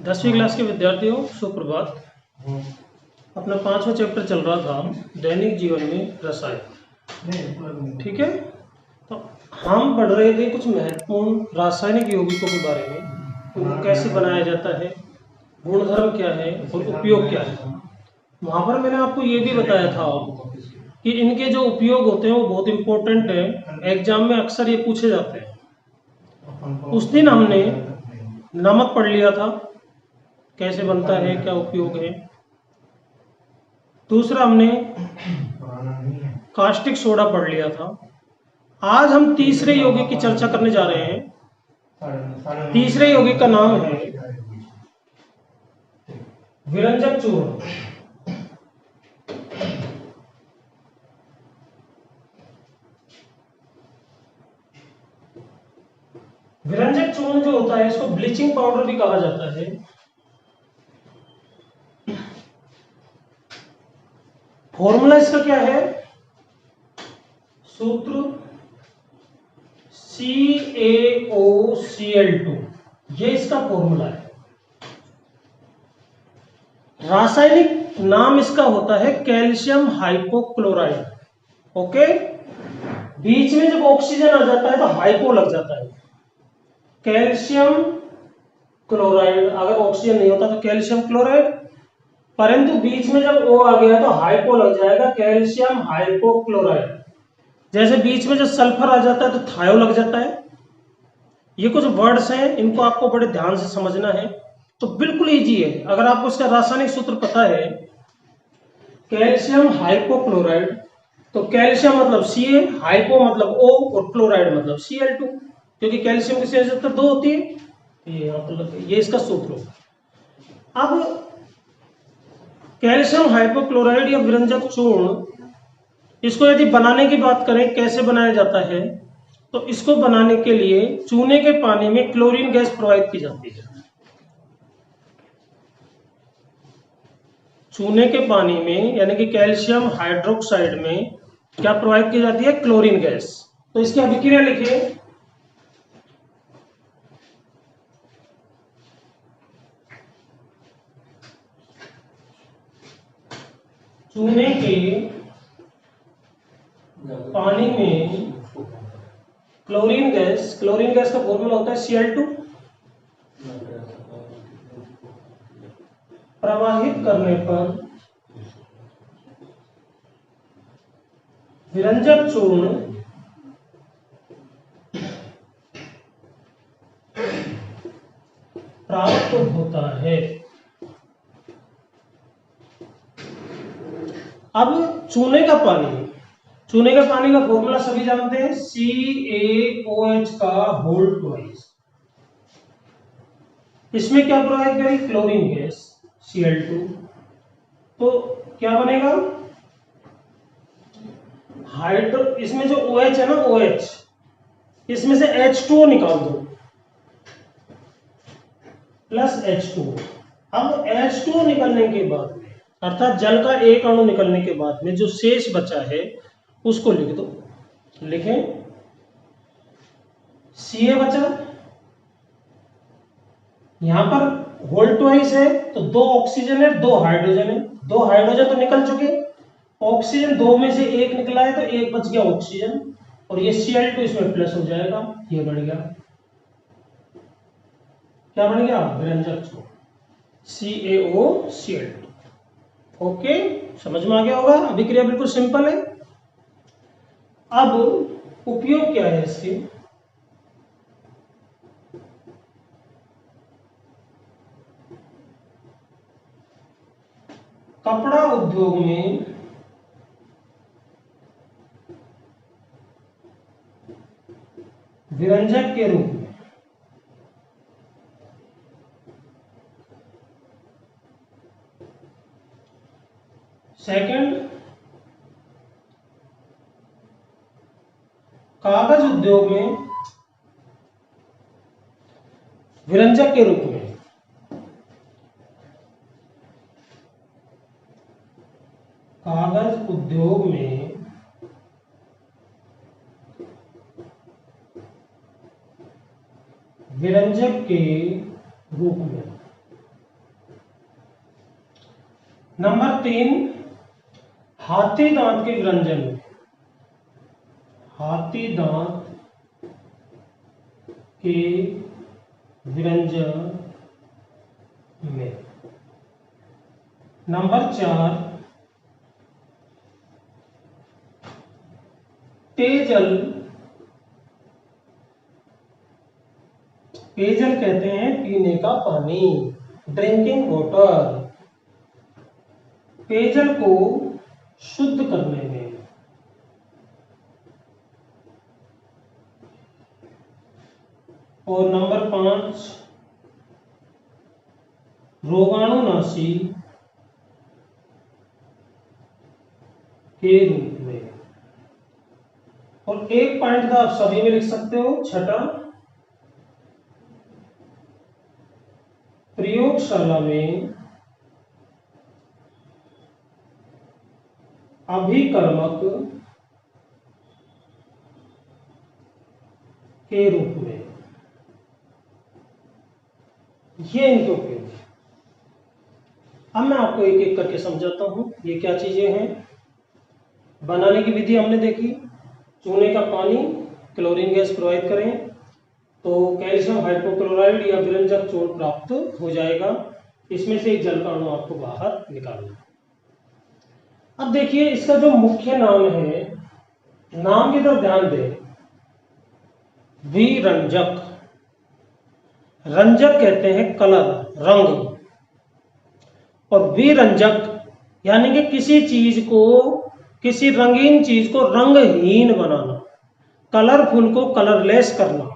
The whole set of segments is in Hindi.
10वीं क्लास के विद्यार्थियों सुप्रभात। अपना 5वां चैप्टर चल रहा था दैनिक जीवन में रसायन। ठीक है, तो हम पढ़ रहे थे कुछ महत्वपूर्ण रासायनिक यौगिकों के बारे में, उनको कैसे बनाया जाता है, गुणधर्म क्या है और उपयोग क्या है। वहाँ पर मैंने आपको ये भी बताया था कि इनके जो उपयोग होते हैं वो बहुत इंपॉर्टेंट है, एग्जाम में अक्सर ये पूछे जाते हैं। उस दिन हमने नमक पढ़ लिया था, कैसे बनता है, क्या उपयोग है। दूसरा हमने कास्टिक सोडा पढ़ लिया था। आज हम तीसरे यौगिक की चर्चा करने जा रहे हैं। तीसरे यौगिक का नाम है विरंजक चूर्ण। विरंजक चूर्ण जो होता है इसको ब्लीचिंग पाउडर भी कहा जाता है। फॉर्मूला इसका क्या है? सूत्र CaOCl2, ये इसका फॉर्मूला है। रासायनिक नाम इसका होता है कैल्शियम हाइपोक्लोराइड। ओके, बीच में जब ऑक्सीजन आ जाता है तो हाइपो लग जाता है, कैल्शियम क्लोराइड। अगर ऑक्सीजन नहीं होता तो कैल्शियम क्लोराइड, परंतु बीच में जब O आ गया तो हाइपो लग जाएगा, कैल्शियम हाइपोक्लोराइड। जैसे बीच में जब सल्फर आ जाता है तो थायो लग जाता है। ये कुछ वर्ड्स हैं, इनको आपको बड़े ध्यान से समझना है। तो बिल्कुल इजी है, अगर आपको इसका रासायनिक सूत्र पता है कैल्शियम हाइपोक्लोराइड, तो कैल्शियम मतलब Ca, हाइपो मतलब O और क्लोराइड मतलब Cl2, क्योंकि कैल्शियम की सांद्रता 2 होती है। ये यहाँ पर ये इसका सूत्र होगा। अब कैल्शियम हाइपोक्लोराइड या विरंजक चूर्ण, इसको यदि बनाने की बात करें कैसे बनाया जाता है, तो इसको बनाने के लिए चूने के पानी में क्लोरीन गैस प्रवाहित की जाती है। चूने के पानी में यानी कि कैल्शियम हाइड्रोक्साइड में क्या प्रवाहित की जाती है? Chlorine gas. तो इसकी अभिक्रिया लिखिए। चूने के पानी में क्लोरीन गैस का फॉर्मूला होता है Cl2। प्रवाहित करने पर विरंजक चूर्ण प्राप्त होता है। अब चूने का पानी का फॉर्मूला सभी जानते हैं, CaOH का होल ट्वाइस। इसमें क्या प्रोवाइड करें? Chlorine gas Cl2। तो क्या बनेगा? इसमें जो OH है ना, OH, इसमें से H2O निकाल दो प्लस H2O। अब H2O निकलने के बाद में, अर्थात जल का एक अणु निकलने के बाद में जो शेष बचा है उसको लिख दो। लिखें, Ca बचा, यहां पर होल ट्वाइस है तो 2 ऑक्सीजन है, 2 हाइड्रोजन है। 2 हाइड्रोजन तो निकल चुके, ऑक्सीजन 2 में से 1 निकला है तो 1 बच गया ऑक्सीजन, और ये Cl2 इसमें प्लस हो जाएगा, ये बढ़ गया। क्या बन गया? विरंजक चूर्ण CaOCl2। ओके, समझ में आ गया होगा। अभिक्रिया बिल्कुल सिंपल है। अब उपयोग क्या है इसके? कपड़ा उद्योग में विरंजक के रूप में, सेकंड कागज उद्योग में विरंजक के रूप में, कागज उद्योग में विरंजक के रूप में। नंबर 3, हाथी दांत के व्यंजन में, हाथी दांत के व्यंजन में। नंबर 4, पेयजल, पेयजल कहते हैं पीने का पानी, ड्रिंकिंग वाटर, पेयजल को शुद्ध करने में। और नंबर 5, रोगाणुनाशी के रूप में। और एक पॉइंट का आप सभी में लिख सकते हो, छठा, प्रयोगशाला में अभिकर्मक के रूप में। ये इनके उपयोग। अब मैं आपको एक एक करके समझाता हूं ये क्या चीजें हैं। बनाने की विधि हमने देखी, चूने का पानी, क्लोरीन गैस प्रोवाइड करें तो कैल्शियम हाइपोक्लोराइड या विरंजक चूर्ण प्राप्त हो जाएगा। इसमें से एक जल का अणु आपको बाहर निकालना। अब देखिए इसका जो मुख्य नाम है, नाम की तरफ ध्यान दें, विरंजक। रंजक कहते हैं कलर, रंग, और विरंजक यानी कि किसी चीज को, किसी रंगीन चीज को रंगहीन बनाना, कलरफुल को कलरलेस करना।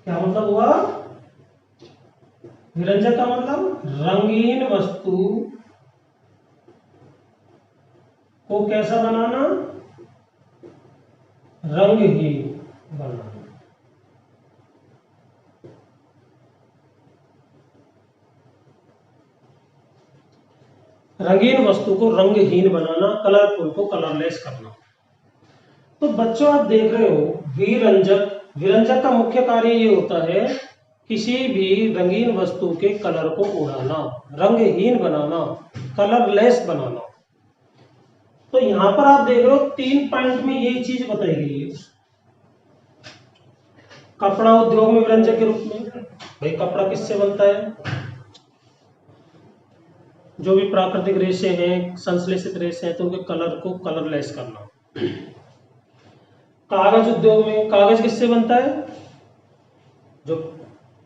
क्या मतलब हुआ? विरंजक का मतलब रंगीन वस्तु को कैसा बनाना? रंगहीन बनाना। रंगीन वस्तु को रंगहीन बनाना, कलरफुल को कलरलेस करना। तो बच्चों आप देख रहे हो विरंजक, विरंजक का मुख्य कार्य ये होता है किसी भी रंगीन वस्तु के कलर को उड़ाना, रंगहीन बनाना, कलरलेस बनाना। तो यहां पर आप देख रहे हो 3 पॉइंट में यही चीज बताई गई है। कपड़ा उद्योग में विरंजक के रूप में, भाई कपड़ा किससे बनता है? जो भी प्राकृतिक रेशे हैं, संश्लेषित रेशे हैं, तो उनके कलर को कलरलेस करना। कागज उद्योग में कागज किससे बनता है? जो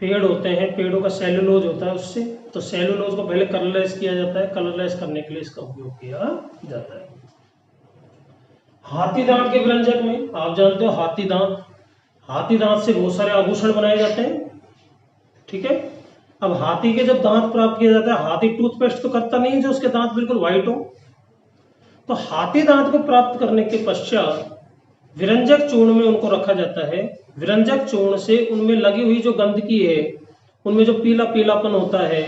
पेड़ होते हैं, पेड़ों का सेलुलोज होता है उससे, तो सेलुलोज को पहले कलरलेस किया जाता है, कलरलेस करने के लिए इसका उपयोग किया जाता है। हाथी दांत के व्यंजक में आप जानते हो हाथी दांत, हाथी दांत से बहुत सारे आभूषण बनाए जाते हैं, ठीक है। अब हाथी के जब दांत प्राप्त किया जाता है, हाथी टूथपेस्ट तो करता नहीं है जो उसके दांत बिल्कुल व्हाइट हो, तो हाथी दांत को प्राप्त करने के पश्चात विरंजक चूर्ण में उनको रखा जाता है। विरंजक चूर्ण से उनमें लगी हुई जो गंदगी है, उनमें जो पीला पीलापन होता है,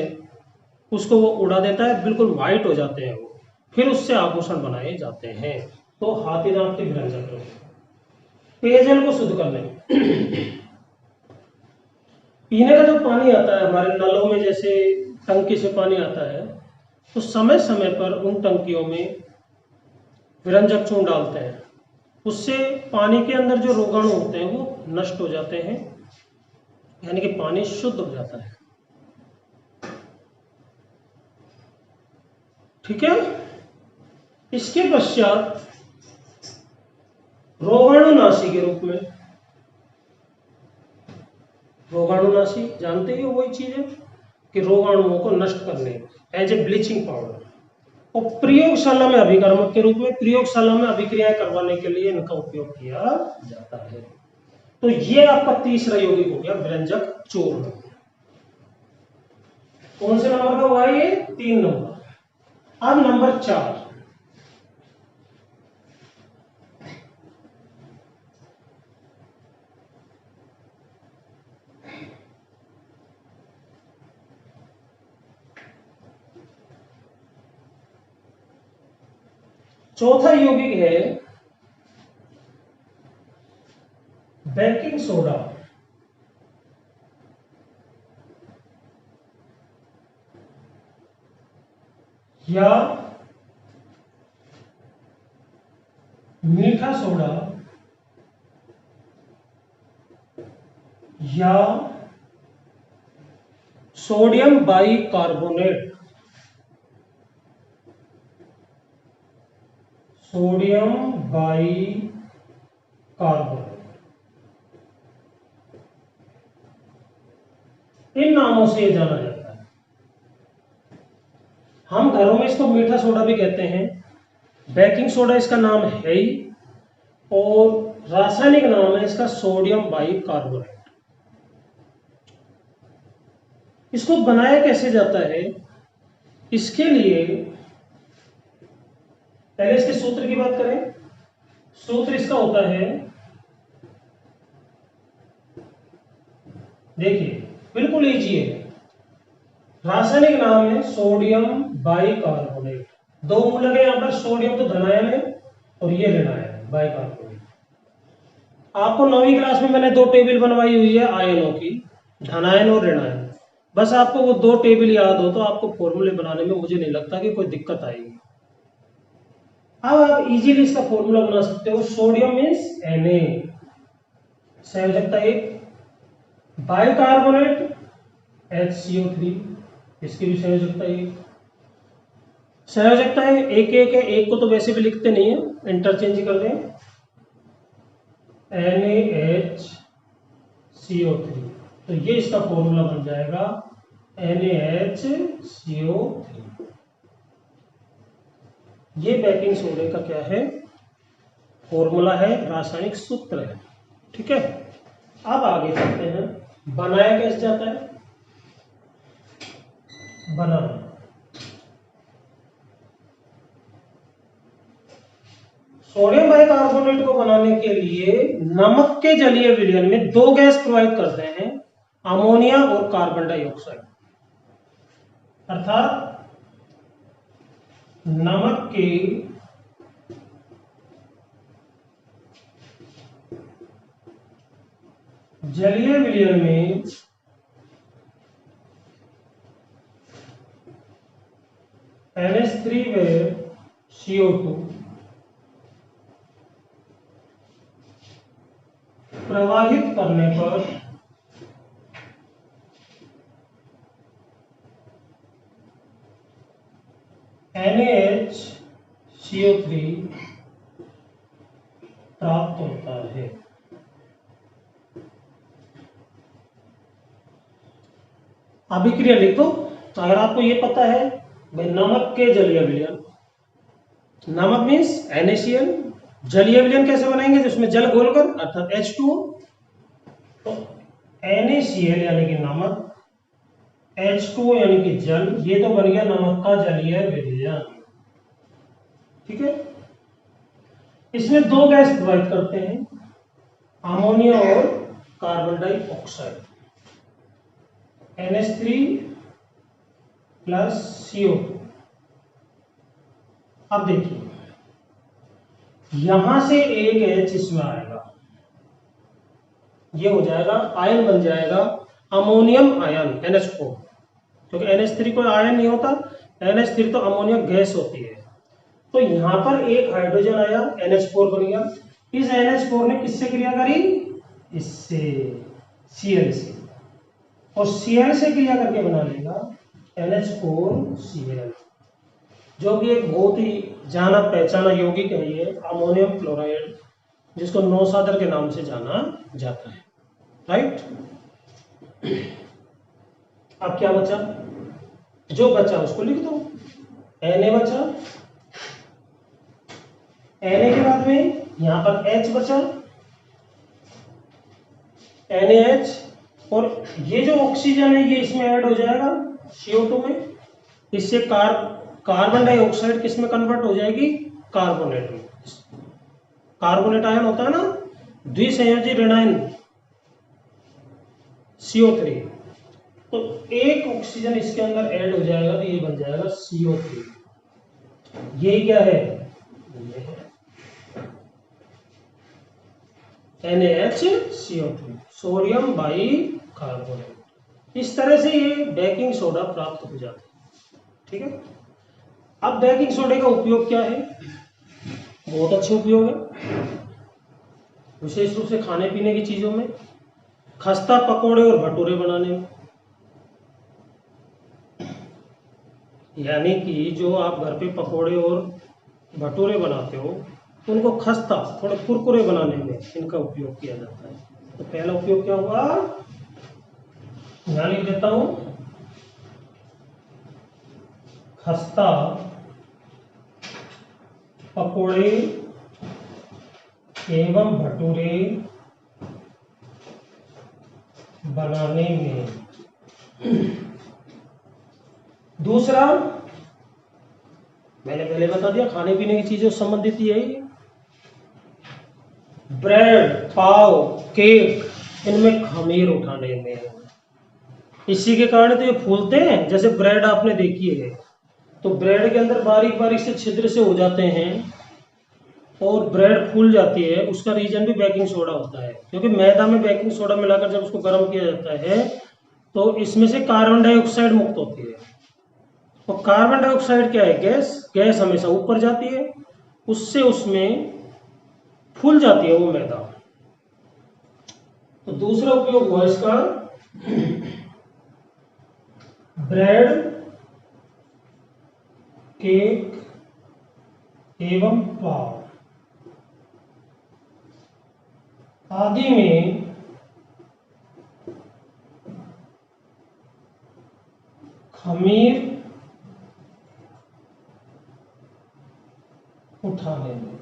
उसको वो उड़ा देता है, बिल्कुल व्हाइट हो जाते हैं वो, फिर उससे आभूषण बनाए जाते हैं। तो हाथी दांत के विरंजक। पेयजल को शुद्ध करने, पीने का जो पानी आता है हमारे नलों में, जैसे टंकी से पानी आता है, तो समय समय पर उन टंकियों में विरंजक चूर्ण डालते हैं, उससे पानी के अंदर जो रोगाणु होते हैं वो नष्ट हो जाते हैं, यानी कि पानी शुद्ध हो जाता है, ठीक है। इसके पश्चात रोगाणुनाशी के रूप में, रोगाणुनाशी जानते ही हो, वही चीज है कि रोगाणुओं को नष्ट करने, एज ए ब्लीचिंग पाउडर। और प्रयोगशाला में अभिकर्मक के रूप में, प्रयोगशाला में अभिक्रियाएं करवाने के लिए इनका उपयोग किया जाता है। तो ये आपका तीसरा यौगिक हो गया विरंजक चूर्ण। कौन से नंबर का हुआ ये? 3 नंबर। अब नंबर 4, चौथा यौगिक है बेकिंग सोडा। या मीठा सोडा या सोडियम बाइकार्बोनेट, सोडियम बाइकार्बोनेट, इन नामों से ये जाना जाता है। हम घरों में इसको मीठा सोडा भी कहते हैं, बेकिंग सोडा इसका नाम है ही, और रासायनिक नाम है इसका सोडियम बाइकार्बोनेट। इसको बनाया कैसे जाता है, इसके लिए पहले इसके सूत्र की बात करें। सूत्र इसका होता है, देखिए बिल्कुल इजी है। रासायनिक नाम है सोडियम बाइकार्बोनेट, दो मूलक है यहाँ पर, सोडियम तो धनायन है और ये ऋणायन है बाइकार्बोनेट। आपको 9वीं क्लास में मैंने दो टेबल बनवाई हुई है आयनों की, धनायन और ऋणायन। बस आपको वो दो टेबल याद हो तो आपको फॉर्मूले बनाने में मुझे नहीं लगता कि कोई दिक्कत आएगी। अब आप इजीली इसका फॉर्मूला बना सकते हो। Sodium means Na, संयोजकता 1, bicarbonate HCO3, इसकी भी संयोजकता 1। संयोजकता है एक एक है, एक को तो वैसे भी लिखते नहीं है, इंटरचेंज कर दें, NaHCO3, तो ये इसका फॉर्मूला बन जाएगा NaHCO3। ये बेकिंग सोडे का क्या है, फॉर्मूला है, रासायनिक सूत्र है। ठीक है, अब आगे चलते हैं, बनाया कैसे जाता है। बनाना, सोडियम बाइकार्बोनेट को बनाने के लिए नमक के जलीय विलयन में दो गैस प्रोवाइड करते हैं, अमोनिया और कार्बन डाइऑक्साइड। अर्थात नमक के जलीय विलयन में NH3 व CO2 प्रवाहित करने पर NaHCO3 प्राप्त होता है। अभिक्रिया लिख दो अगर आपको ये पता है भाई। नमक के जलीय विलयन, नमक मीन्स NaCl, जलीय विलयन कैसे बनाएंगे, जिसमें जल घोलकर, अर्थात H2O। तो NaCl यानी कि नमक, H2O यानी कि जल, ये तो बन गया नमक का जलीय विलयन। ठीक है, इसमें दो गैस प्रोवाइड करते हैं, अमोनिया और carbon dioxide, NH3 plus CO2। अब देखिए यहां से एक H इसमें आएगा, ये हो जाएगा आयन बन जाएगा अमोनियम आयन NH4, क्योंकि NH3 कोई आयन नहीं होता, NH3 तो अमोनिया गैस होती है। तो यहां पर एक हाइड्रोजन आया, NH4 बन गया। इस NH4 ने किससे क्रिया करी, इससे, Cl से, और Cl से क्रिया करके बना लेगा NH4Cl, जो कि एक बहुत ही जाना पहचाना यौगिक है ये, अमोनियम क्लोराइड, जिसको नौसादर के नाम से जाना जाता है। राइट, अब क्या बचा, जो बचा उसको लिख दो, Na बचा, Na के बाद में यहां पर H बचा, NaH, और ये जो ऑक्सीजन है ये इसमें ऐड हो जाएगा CO2 में, इससे कार्बन डाइऑक्साइड किस में कन्वर्ट हो जाएगी, कार्बोनेट में। कार्बोनेट आयन होता है ना, द्विसंयोजी ऋणायन CO3, तो एक ऑक्सीजन इसके अंदर ऐड हो जाएगा तो ये बन जाएगा CO3। ये क्या है, ये है NaHCO3, सोडियम बाइकार्बोनेट। इस तरह से ये बेकिंग सोडा प्राप्त हो जाता है। ठीक है, अब बेकिंग सोडे का उपयोग क्या है? बहुत अच्छे उपयोग है, विशेष रूप से खाने पीने की चीजों में, खस्ता, पकोड़े और भटूरे बनाने में। यानी कि जो आप घर पे पकोड़े और भटूरे बनाते हो, उनको खस्ता, थोड़े कुरकुरे बनाने में इनका उपयोग किया जाता है। तो पहला उपयोग क्या हुआ, यहाँ लिख देता हूं, खस्ता, पकोड़े एवं भटूरे बनाने में। दूसरा, मैंने पहले बता दिया, खाने पीने की चीजों से संबंधित यही, ब्रेड, पाव, केक, इनमें खमीर उठाने में। इसी के कारण तो ये फूलते हैं। जैसे ब्रेड आपने देखी है, तो ब्रेड के अंदर बारीक बारीक से छिद्र से हो जाते हैं और ब्रेड फूल जाती है। उसका रीजन भी बेकिंग सोडा होता है, क्योंकि मैदा में बेकिंग सोडा मिलाकर जब उसको गर्म किया जाता है तो इसमें से कार्बन डाइऑक्साइड मुक्त होती है। तो कार्बन डाइऑक्साइड क्या है, गैस। गैस हमेशा ऊपर जाती है, उससे उसमें फूल जाती है वो मैदा। तो दूसरा उपयोग हुआ इसका, ब्रेड, केक एवं पाव आदि में खमीर उठाने में।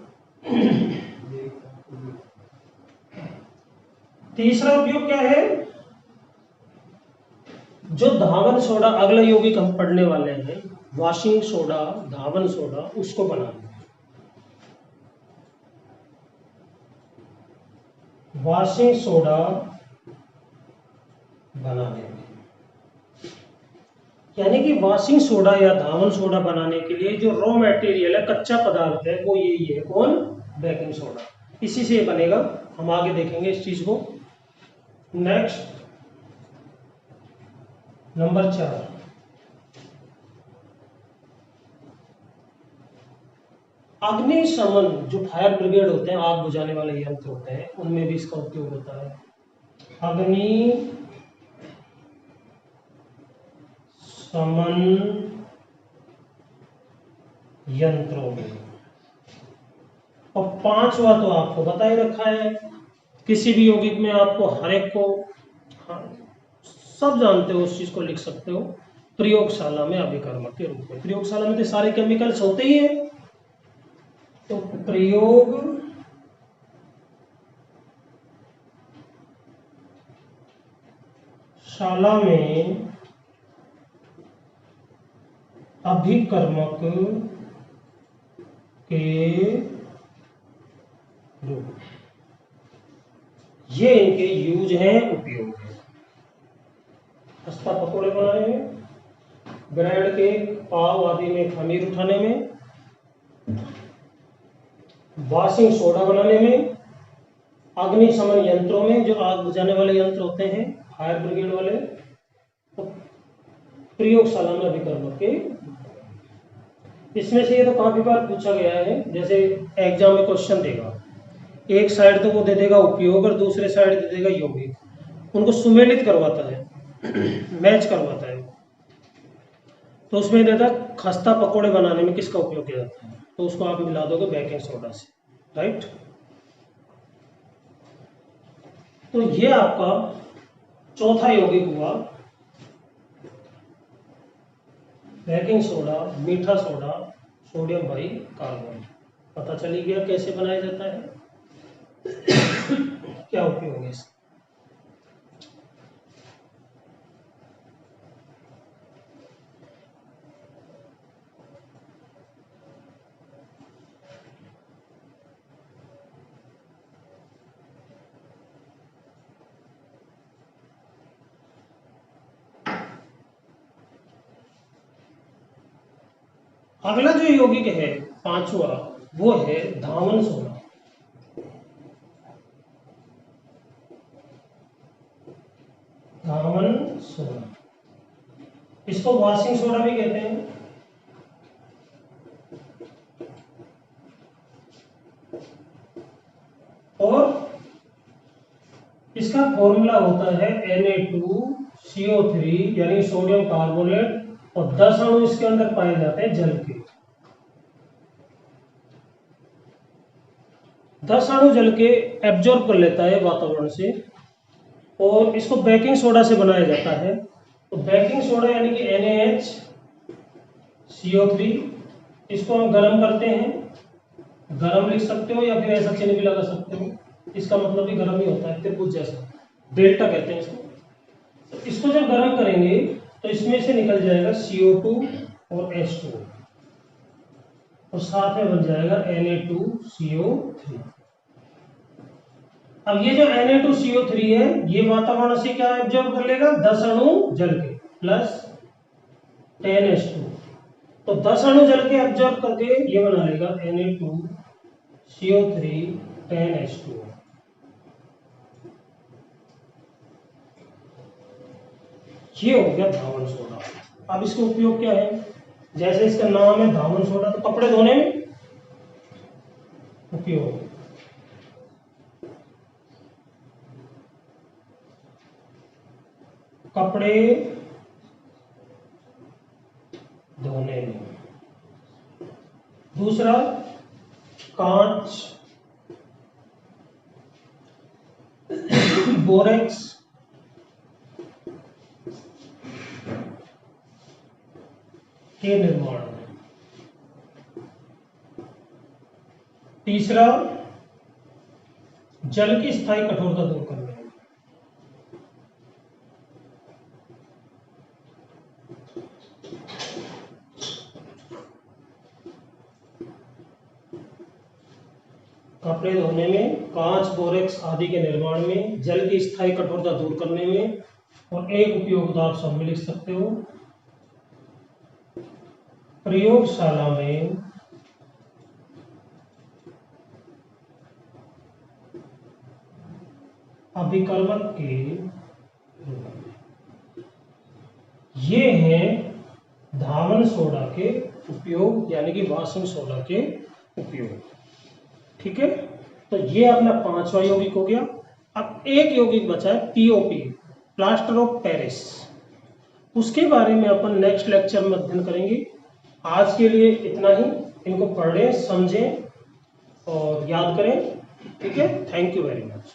तीसरा उपयोग क्या है, जो धावन सोडा, अगला यौगिक हम पढ़ने वाले हैं, वॉशिंग सोडा, धावन सोडा, उसको बनाना। वॉशिंग सोडा बनाने में, यानी कि वॉशिंग सोडा या धावन सोडा बनाने के लिए जो रॉ मटेरियल है, कच्चा पदार्थ है, वो यही है, कौन, बेकिंग सोडा। इसी से बनेगा, हम आगे देखेंगे इस चीज को। नेक्स्ट, नंबर 4, अग्निशमन, जो फायर ब्रिगेड होते हैं, आग बुझाने वाले यंत्र होते हैं, उनमें भी इसका उपयोग होता है। अग्निशमन यंत्रों में। और 5वां तो आपको बता ही रखा है, किसी भी यौगिक में आपको हर एक को, हाँ, सब जानते हो, उस चीज को लिख सकते हो, प्रयोगशाला में अभिकर्मक के रूप में। प्रयोगशाला में तो सारे केमिकल्स होते ही है, तो प्रयोगशाला में अभिकर्मक के रूप, ये इनके यूज हैं, उपयोग है। खस्ता पकोड़े बनाने में, ब्रेड के, पाव आदि में खमीर उठाने में, वॉशिंग सोडा बनाने में, अग्निशमन यंत्रों में, जो आग बुझाने वाले यंत्र होते हैं, फायर ब्रिगेड वाले, तो प्रयोगशाला में अभिकर्मक के। इसमें से ये तो काफी बार पूछा गया है, जैसे एग्जाम में क्वेश्चन देगा, एक साइड तो वो दे देगा उपयोग और दूसरे साइड दे देगा यौगिक, उनको सुमेलित करवाता है, मैच करवाता है। तो उसमें देता है खस्ता पकोड़े बनाने में किसका उपयोग किया जाता है, तो उसको आप मिला दोगे बेकिंग सोडा से, राइट। तो ये आपका चौथा यौगिक हुआ, बेकिंग सोडा, मीठा सोडा, सोडियम बाई कार्बोनेट। पता चली गया कैसे बनाया जाता है, क्या उपयोग है इसका। अगला जो यौगिक है 5वां, वो है धावन सोडा। धावन सोडा, इसको वॉशिंग सोडा भी कहते हैं। और इसका फॉर्मूला होता है Na2CO3 यानी सोडियम कार्बोनेट, और 10 अणु इसके अंदर पाए जाते हैं जल के। 10 अणु जल के एब्जॉर्ब कर लेता है वातावरण से, और इसको बेकिंग सोडा से बनाया जाता है। तो बेकिंग सोडा यानी कि NaHCO3, इसको हम गर्म करते हैं, गर्म लिख सकते हो या फिर ऐसा चिन्ह भी लगा सकते हो, इसका मतलब भी गर्म ही होता है, त्रिभुज जैसा, डेल्टा कहते हैं इसको। तो इसको जब गर्म करेंगे तो इसमें से निकल जाएगा CO2 और H2, और साथ में बन जाएगा Na2CO3। अब ये जो Na2CO3 है, ये वातावरण से क्या एब्जॉर्ब कर लेगा? 10 अणु जल के प्लस 10H2। तो 10 अणु जल के एब्जॉर्ब करके ये बना लेगा Na2CO3 10H2। ये हो गया धावन सोडा। अब इसका उपयोग क्या है? जैसे इसका नाम है धावन सोडा, तो कपड़े धोने में उपयोग, कपड़े धोने में। दूसरा, कांच, बोरेक्स, के निर्माण में। तीसरा, जल की स्थायी कठोरता दूर करने में। कपड़े धोने में, कांच, बोरेक्स आदि के निर्माण में, जल की स्थायी कठोरता दूर करने में, और एक उपयोगिता आप सब में लिख सकते हो, प्रयोगशाला में अभिकर्मक के रूप में। ये हैं धावन सोडा के उपयोग, यानी कि वाशिंग सोडा के उपयोग। ठीक है, तो ये अपना 5वां यौगिक हो गया। अब एक यौगिक बचा है POP, प्लास्टर ऑफ पेरिस। उसके बारे में अपन नेक्स्ट लेक्चर में अध्ययन करेंगे। आज के लिए इतना ही। इनको पढ़ें, समझें और याद करें। ठीक है, थैंक यू वेरी मच।